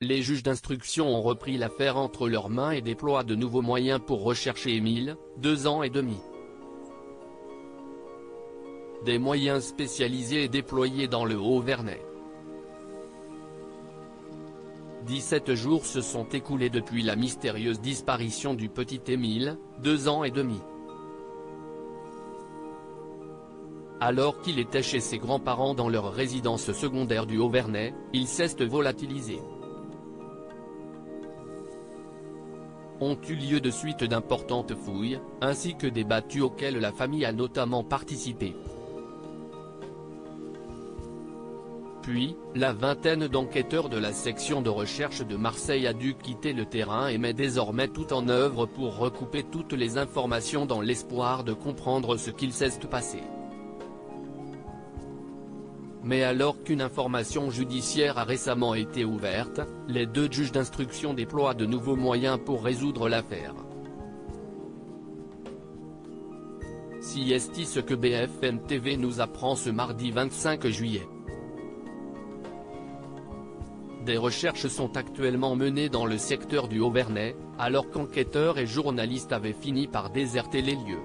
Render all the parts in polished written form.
les juges d'instruction ont repris l'affaire entre leurs mains et déploient de nouveaux moyens pour rechercher Émile, 2 ans et demi. Des moyens spécialisés et déployés dans le Haut-Vernay. 17 jours se sont écoulés depuis la mystérieuse disparition du petit Émile, 2 ans et demi. Alors qu'il était chez ses grands-parents dans leur résidence secondaire du Haut-Vernay, il s'est volatilisé. Ont eu lieu de suite d'importantes fouilles, ainsi que des battues auxquelles la famille a notamment participé. Puis, la vingtaine d'enquêteurs de la section de recherche de Marseille a dû quitter le terrain et met désormais tout en œuvre pour recouper toutes les informations dans l'espoir de comprendre ce qu'il s'est passé. Mais alors qu'une information judiciaire a récemment été ouverte, les 2 juges d'instruction déploient de nouveaux moyens pour résoudre l'affaire. Si est ce que BFM TV nous apprend ce mardi 25 juillet. Des recherches sont actuellement menées dans le secteur du Haut-Vernay, alors qu'enquêteurs et journalistes avaient fini par déserter les lieux.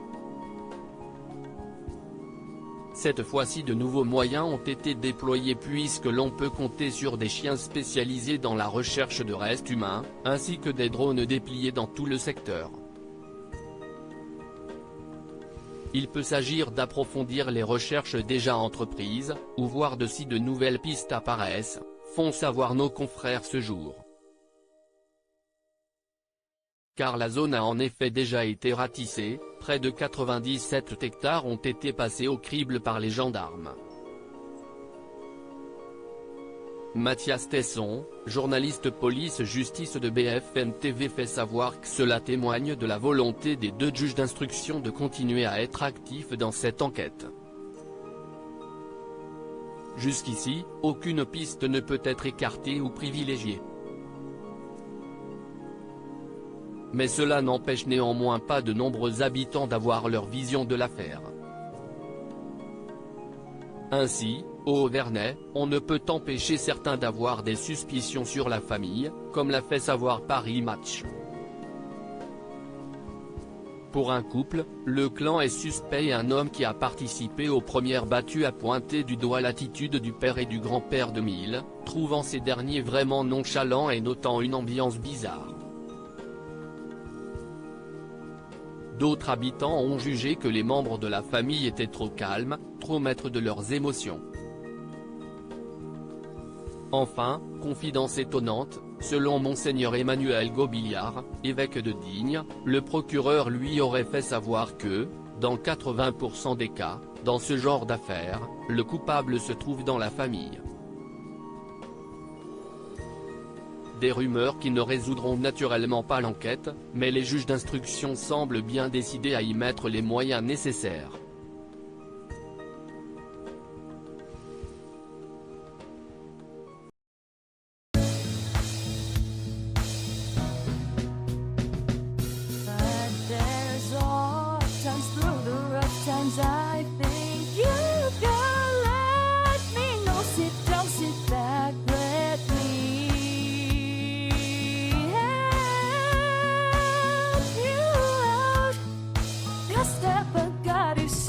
Cette fois-ci de nouveaux moyens ont été déployés puisque l'on peut compter sur des chiens spécialisés dans la recherche de restes humains, ainsi que des drones dépliés dans tout le secteur. Il peut s'agir d'approfondir les recherches déjà entreprises, ou voir de si de nouvelles pistes apparaissent, font savoir nos confrères ce jour. Car la zone a en effet déjà été ratissée, près de 97 hectares ont été passés au crible par les gendarmes. Mathias Tesson, journaliste police-justice de BFM TV fait savoir que cela témoigne de la volonté des 2 juges d'instruction de continuer à être actifs dans cette enquête. Jusqu'ici, aucune piste ne peut être écartée ou privilégiée. Mais cela n'empêche néanmoins pas de nombreux habitants d'avoir leur vision de l'affaire. Ainsi, au Haut-Vernay, on ne peut empêcher certains d'avoir des suspicions sur la famille, comme l'a fait savoir Paris Match. Pour un couple, le clan est suspect et un homme qui a participé aux premières battues a pointé du doigt l'attitude du père et du grand-père d'Émile, trouvant ces derniers vraiment nonchalants et notant une ambiance bizarre. D'autres habitants ont jugé que les membres de la famille étaient trop calmes, trop maîtres de leurs émotions. Enfin, confidence étonnante, selon Monseigneur Emmanuel Gobillard, évêque de Digne, le procureur lui aurait fait savoir que, dans 80% des cas, dans ce genre d'affaires, le coupable se trouve dans la famille. Des rumeurs qui ne résoudront naturellement pas l'enquête, mais les juges d'instruction semblent bien décidés à y mettre les moyens nécessaires. I think you can let me know. Sit down, sit back, let me help you out. Just step, I got you.